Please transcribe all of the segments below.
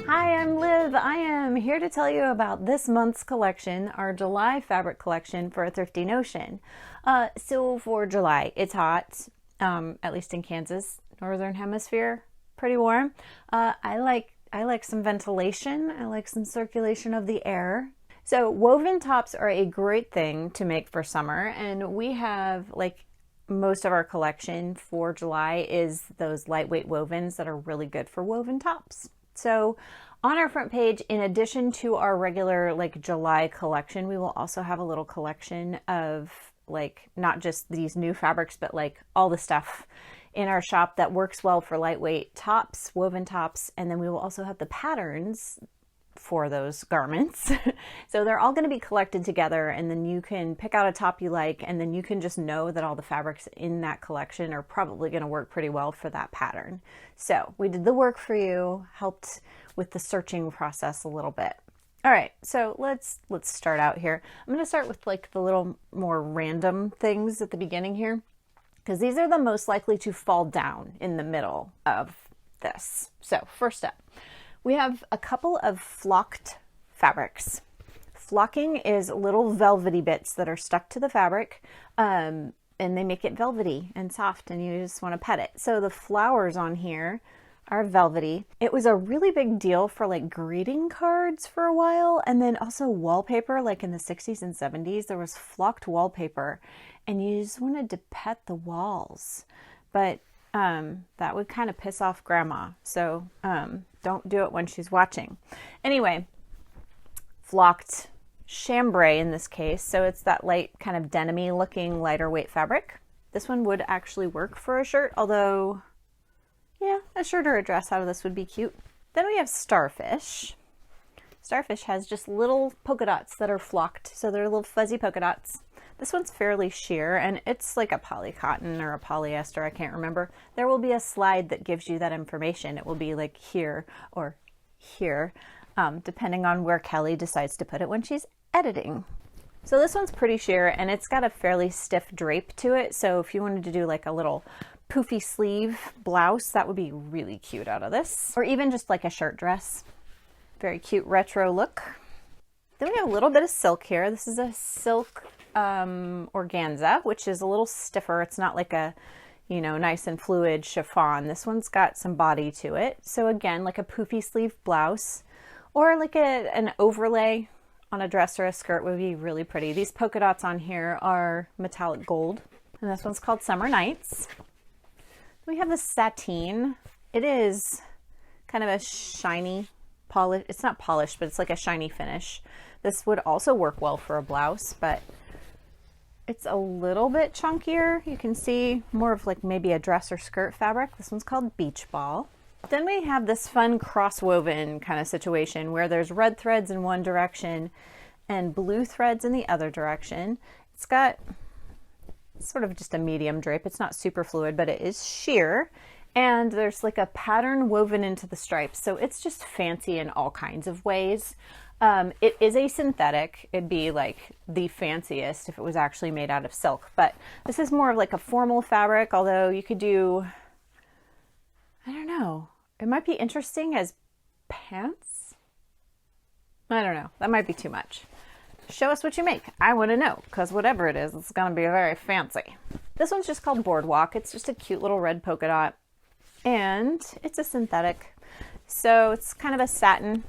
Hi, I'm Liv. I am here to tell you about this month's collection, our July fabric collection for Thrifty Notion. So for July, it's hot, at least in Kansas, Northern Hemisphere, pretty warm. I like some ventilation. I like some circulation of the air. So woven tops are a great thing to make for summer, and we have most of our collection for July is those lightweight wovens that are really good for woven tops. So on our front page, in addition to our regular July collection, we will also have a little collection of not just these new fabrics, but all the stuff in our shop that works well for lightweight tops, woven tops, and then we will also have the patterns for those garments. So they're all going to be collected together, and then you can pick out a top you like, and then you can just know that all the fabrics in that collection are probably going to work pretty well for that pattern. So we did the work for you, helped with the searching process a little bit. All right, so let's start out here. I'm going to start with the little more random things at the beginning here, because these are the most likely to fall down in the middle of this. So first up, we have a couple of flocked fabrics. Flocking is little velvety bits that are stuck to the fabric, and they make it velvety and soft, and you just want to pet it. So the flowers on here are velvety. It was a really big deal for greeting cards for a while, and then also wallpaper. In the 60s and 70s, there was flocked wallpaper, and you just wanted to pet the walls. But that would kind of piss off grandma. So don't do it when she's watching. Anyway, flocked chambray in this case. So it's that light kind of denim-y looking lighter weight fabric. This one would actually work for a shirt, although yeah, a shirt or a dress out of this would be cute. Then we have starfish. Starfish has just little polka dots that are flocked. So they're little fuzzy polka dots. This one's fairly sheer, and it's like a poly cotton or a polyester, I can't remember. There will be a slide that gives you that information. It will be here or here, depending on where Kelly decides to put it when she's editing. So this one's pretty sheer, and it's got a fairly stiff drape to it. So if you wanted to do a little poofy sleeve blouse, that would be really cute out of this. Or even just a shirt dress. Very cute retro look. Then we have a little bit of silk here. This is a silk organza, which is a little stiffer. It's not a nice and fluid chiffon. This one's got some body to it. So again, a poofy sleeve blouse, or an overlay on a dress or a skirt would be really pretty. These polka dots on here are metallic gold, and this one's called Summer Nights. We have the sateen. It is kind of a shiny polish. It's not polished, but it's a shiny finish. This would also work well for a blouse, but it's a little bit chunkier. You can see more of maybe a dress or skirt fabric. This one's called Beach Ball. Then we have this fun cross-woven kind of situation where there's red threads in one direction and blue threads in the other direction. It's got sort of just a medium drape. It's not super fluid, but it is sheer. And there's a pattern woven into the stripes. So it's just fancy in all kinds of ways. It is a synthetic. It'd be the fanciest if it was actually made out of silk, but this is more of a formal fabric, although you could do, I don't know, it might be interesting as pants. I don't know, that might be too much. Show us what you make. I want to know, because whatever it is, it's going to be very fancy. This one's just called Boardwalk. It's just a cute little red polka dot, and it's a synthetic. So it's kind of a satin.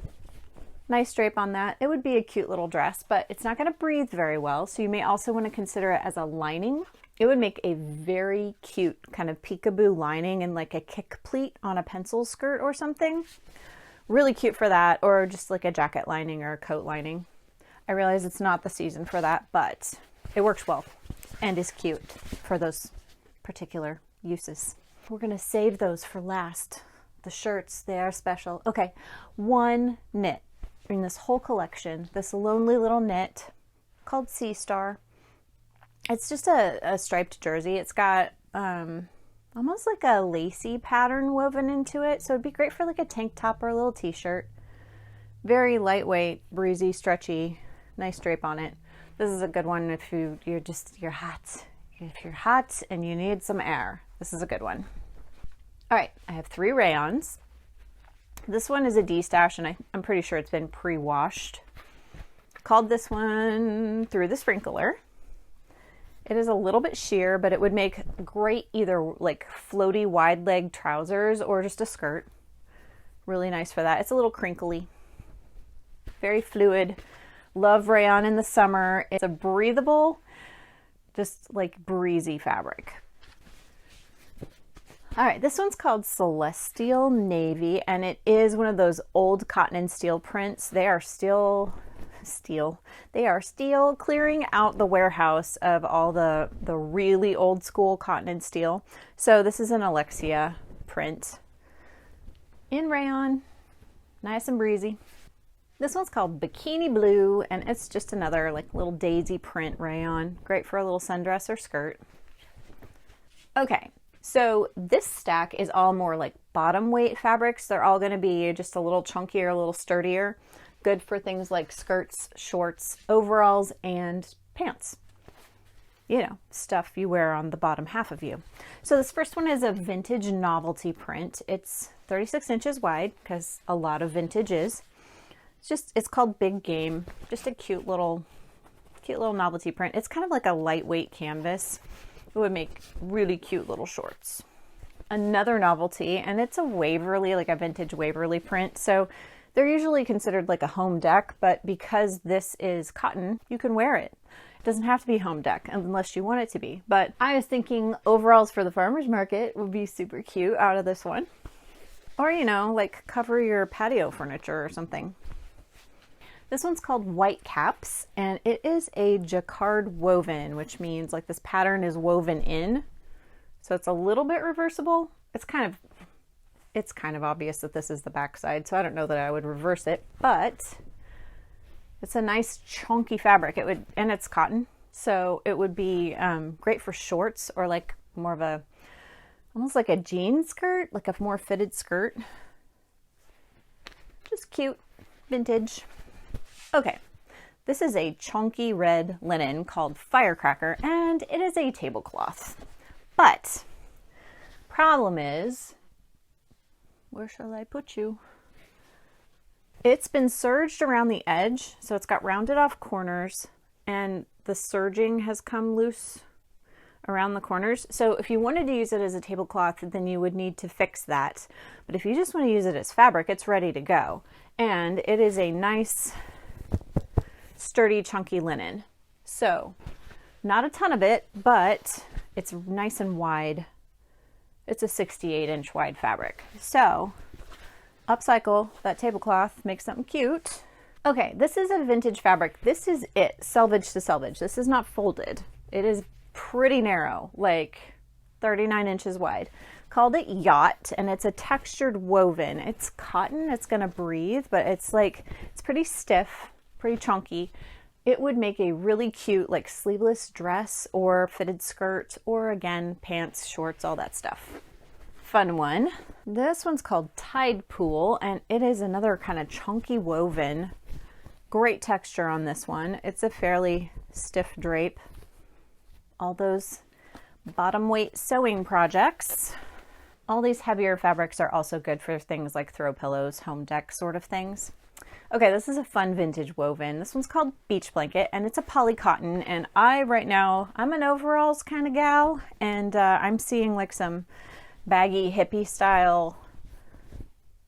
Nice drape on that. It would be a cute little dress, but it's not going to breathe very well. So you may also want to consider it as a lining. It would make a very cute kind of peekaboo lining and a kick pleat on a pencil skirt or something. Really cute for that, or just a jacket lining or a coat lining. I realize it's not the season for that, but it works well and is cute for those particular uses. We're going to save those for last. The shirts, they are special. Okay, one knit in this whole collection, this lonely little knit called Sea Star. It's just a striped jersey. It's got almost a lacy pattern woven into it. So it'd be great for a tank top or a little t-shirt. Very lightweight, breezy, stretchy, nice drape on it. This is a good one if you're hot, If you're hot and you need some air, this is a good one. All right, I have 3 rayons. This one is a D-stash, and I'm pretty sure it's been pre-washed. Called this one Through the Sprinkler. It is a little bit sheer, but it would make great either like floaty wide leg trousers or just a skirt. Really nice for that. It's a little crinkly, very fluid. Love rayon in the summer. It's a breathable, just like breezy fabric. All right, this one's called Celestial Navy, and it is one of those old cotton and steel prints. They are still clearing out the warehouse of all the really old school cotton and steel. So this is an Alexia print in rayon, nice and breezy. This one's called Bikini Blue, and it's just another like little daisy print rayon. Great for a little sundress or skirt. Okay. So this stack is all more like bottom weight fabrics. They're all going to be just a little chunkier, a little sturdier. Good for things like skirts, shorts, overalls, and pants. You know, stuff you wear on the bottom half of you. So this first one is a vintage novelty print. It's 36 inches wide because a lot of vintage is. It's called Big Game. Just a cute little novelty print. It's kind of like a lightweight canvas. It would make really cute little shorts. Another novelty, and it's a Waverly, like a vintage Waverly print. So they're usually considered like a home deck, but because this is cotton, you can wear it. It doesn't have to be home deck unless you want it to be. But I was thinking overalls for the farmer's market would be super cute out of this one. Or, you know, like cover your patio furniture or something. This one's called White Caps, and it is a jacquard woven, which means like this pattern is woven in. So it's a little bit reversible. It's kind of obvious that this is the back side, so I don't know that I would reverse it, but it's a nice chunky fabric. And it's cotton, so it would be great for shorts or like more of almost like a jean skirt, like a more fitted skirt. Just cute, vintage. Okay, this is a chunky red linen called Firecracker, and it is a tablecloth. But problem is, where shall I put you? It's been serged around the edge, so it's got rounded off corners, and the serging has come loose around the corners. So if you wanted to use it as a tablecloth, then you would need to fix that. But if you just want to use it as fabric, it's ready to go. And it is a nice, sturdy, chunky linen. So not a ton of it, but it's nice and wide. It's a 68-inch wide fabric. So upcycle that tablecloth, make something cute. Okay, this is a vintage fabric. This is it, selvage to selvage. This is not folded. It is pretty narrow, like 39 inches wide. Called it Yacht, and it's a textured woven. It's cotton, it's gonna breathe, but it's pretty stiff, pretty chunky. It would make a really cute like sleeveless dress or fitted skirt, or again, pants, shorts, all that stuff. Fun one. This one's called Tide Pool, and it is another kind of chunky woven. Great texture on this one. It's a fairly stiff drape. All those bottom weight sewing projects. All these heavier fabrics are also good for things like throw pillows, home deck sort of things. Okay, this is a fun vintage woven. This one's called Beach Blanket, and it's a poly cotton. And right now, I'm an overalls kind of gal, and I'm seeing like some baggy hippie style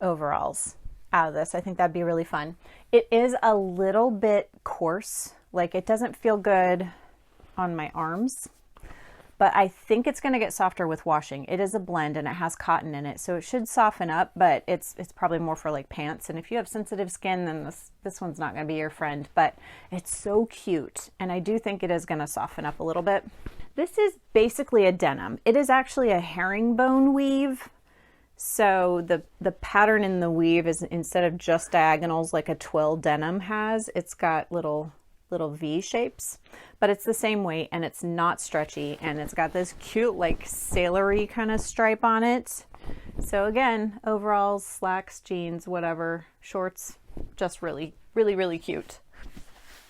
overalls out of this. I think that'd be really fun. It is a little bit coarse, like it doesn't feel good on my arms, but I think it's going to get softer with washing. It is a blend and it has cotton in it, so it should soften up, but it's probably more for like pants. And if you have sensitive skin, then this one's not going to be your friend, but it's so cute. And I do think it is going to soften up a little bit. This is basically a denim. It is actually a herringbone weave. So the pattern in the weave is, instead of just diagonals like a twill denim has, it's got little V shapes, but it's the same weight and it's not stretchy, and it's got this cute like sailory kind of stripe on it. So again, overalls, slacks, jeans, whatever, shorts, just really, really, really cute.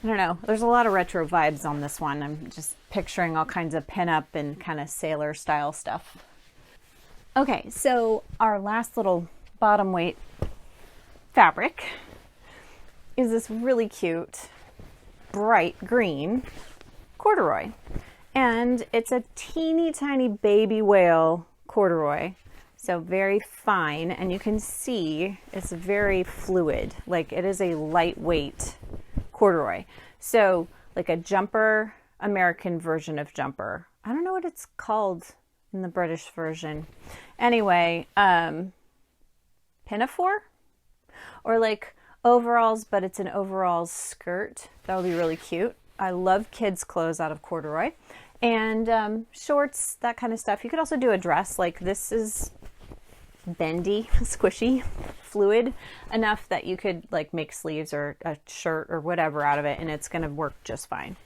I don't know, there's a lot of retro vibes on this one. I'm just picturing all kinds of pinup and kind of sailor style stuff. Okay, so our last little bottom weight fabric is this really cute bright green corduroy. And it's a teeny tiny baby whale corduroy. So very fine, and you can see it's very fluid. Like it is a lightweight corduroy. So like a jumper, American version of jumper. I don't know what it's called in the British version. Anyway, pinafore? Or like overalls, but it's an overalls skirt. That would be really cute. I love kids' clothes out of corduroy. And shorts, that kind of stuff. You could also do a dress. Like this is bendy, squishy, fluid enough that you could like make sleeves or a shirt or whatever out of it, and it's going to work just fine.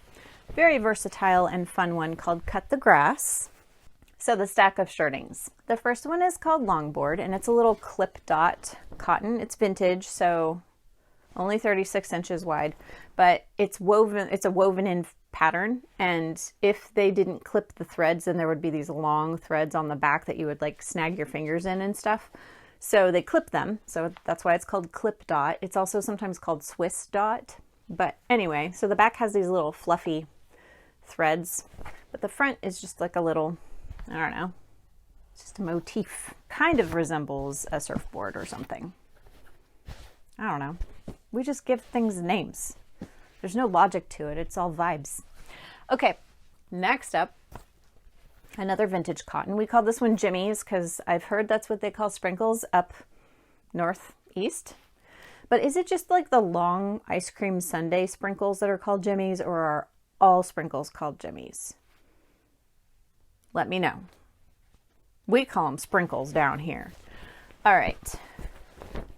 Very versatile and fun one called Cut the Grass. So the stack of shirtings. The first one is called Longboard, and it's a little clip dot cotton. It's vintage, so only 36 inches wide, but it's woven. It's a woven in pattern, and if they didn't clip the threads, then there would be these long threads on the back that you would like snag your fingers in and stuff. So they clip them, so that's why it's called clip dot. It's also sometimes called Swiss dot. But anyway, so the back has these little fluffy threads, but the front is just like a little, I don't know, just a motif. Kind of resembles a surfboard or something. I don't know. We just give things names. There's no logic to it. It's all vibes. Okay, next up, another vintage cotton. We call this one Jimmy's because I've heard that's what they call sprinkles up northeast. But is it just like the long ice cream sundae sprinkles that are called Jimmy's, or are all sprinkles called Jimmy's? Let me know. We call them sprinkles down here. All right.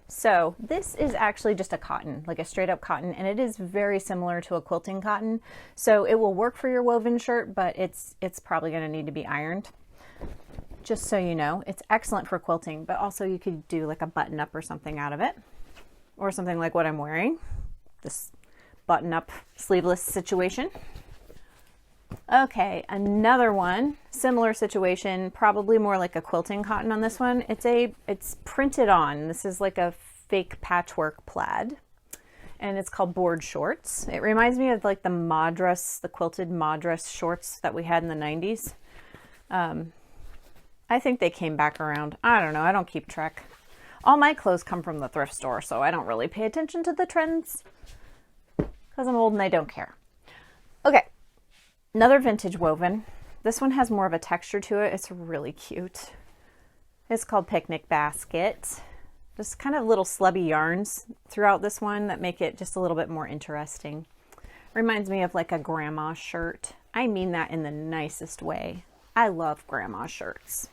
So this is actually just a cotton, like a straight up cotton, and it is very similar to a quilting cotton. So it will work for your woven shirt, but it's probably going to need to be ironed. Just so you know, it's excellent for quilting, but also you could do like a button up or something out of it, or something like what I'm wearing, this button up sleeveless situation. Okay, another one, similar situation, probably more like a quilting cotton on this one. It's printed on. This is like a fake patchwork plaid, and it's called board shorts. It reminds me of like the madras, the quilted madras shorts that we had in the 90s. I think they came back around. I don't know. I don't keep track. All my clothes come from the thrift store, so I don't really pay attention to the trends because I'm old and I don't care. Okay. Another vintage woven. This one has more of a texture to it. It's really cute. It's called Picnic Basket. Just kind of little slubby yarns throughout this one that make it just a little bit more interesting. Reminds me of like a grandma shirt. I mean that in the nicest way. I love grandma shirts.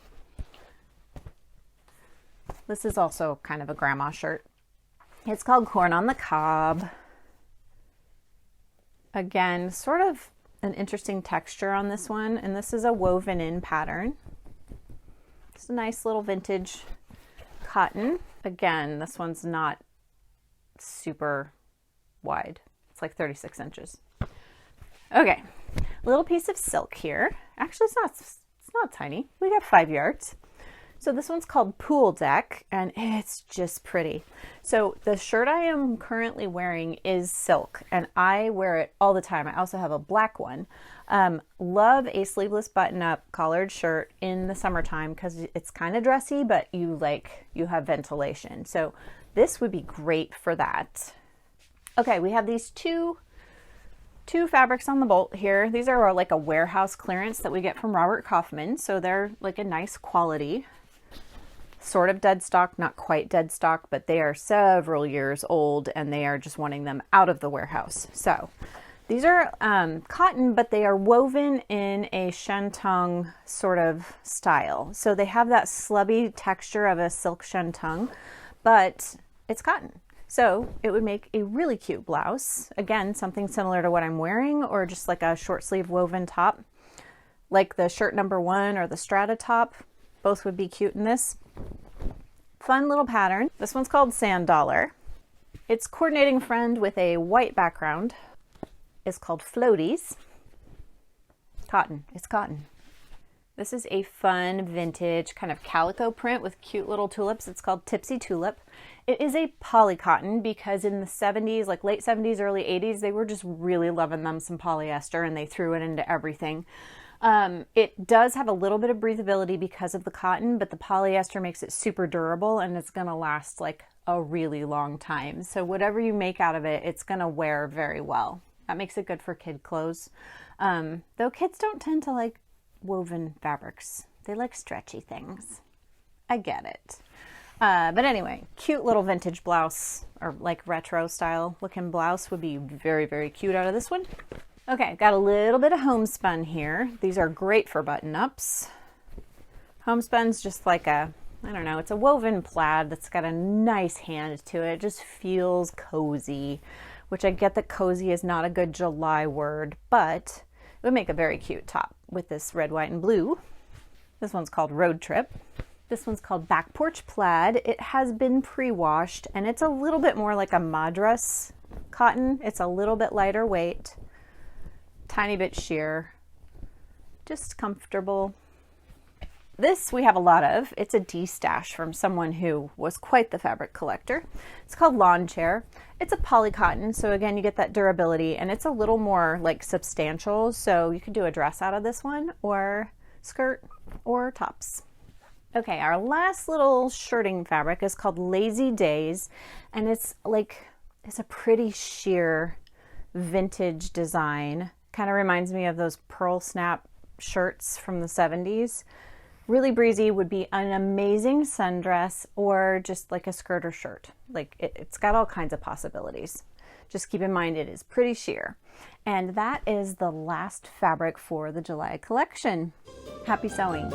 This is also kind of a grandma shirt. It's called Corn on the Cob. Again, sort of an interesting texture on this one, and this is a woven in pattern. It's a nice little vintage cotton. Again, this one's not super wide. It's like 36 inches. Okay, little piece of silk here. Actually, it's not tiny. We got 5 yards. So this one's called Pool Deck, and it's just pretty. So the shirt I am currently wearing is silk, and I wear it all the time. I also have a black one. Love a sleeveless button-up collared shirt in the summertime because it's kind of dressy, but you have ventilation. So this would be great for that. Okay, we have these two fabrics on the bolt here. These are like a warehouse clearance that we get from Robert Kaufman, so they're like a nice quality. Sort of dead stock, not quite dead stock, but they are several years old and they are just wanting them out of the warehouse. So these are cotton, but they are woven in a shantung sort of style. So they have that slubby texture of a silk shantung, but it's cotton. So it would make a really cute blouse. Again, something similar to what I'm wearing, or just like a short sleeve woven top, like the shirt number 1 or the strata top. Both would be cute in this. Fun little pattern. This one's called Sand Dollar. Its coordinating friend with a white background is called Floaties. Cotton. It's cotton. This is a fun vintage kind of calico print with cute little tulips. It's called Tipsy Tulip. It is a poly cotton because in the 70s, like late 70s, early 80s, they were just really loving them some polyester and they threw it into everything. It does have a little bit of breathability because of the cotton, but the polyester makes it super durable and it's going to last like a really long time. So whatever you make out of it, it's going to wear very well. That makes it good for kid clothes. Though kids don't tend to like woven fabrics. They like stretchy things. I get it. But anyway, cute little vintage blouse or like retro style looking blouse would be very, very cute out of this one. Okay, got a little bit of homespun here. These are great for button-ups. Homespun's just like a, I don't know, it's a woven plaid that's got a nice hand to it. It just feels cozy, which I get that cozy is not a good July word, but it would make a very cute top with this red, white, and blue. This one's called Road Trip. This one's called Back Porch Plaid. It has been pre-washed and it's a little bit more like a madras cotton. It's a little bit lighter weight, tiny bit sheer, just comfortable. This we have a lot of. It's a de-stash from someone who was quite the fabric collector. It's called Lawn Chair. It's a poly cotton, so again, you get that durability, and it's a little more like substantial, so you could do a dress out of this one, or skirt, or tops. Okay, our last little shirting fabric is called Lazy Days, and it's a pretty sheer vintage design. Kind of reminds me of those pearl snap shirts from the 70s. Really breezy, would be an amazing sundress or just like a skirt or shirt. Like it's got all kinds of possibilities. Just keep in mind it is pretty sheer. And that is the last fabric for the July collection. Happy sewing.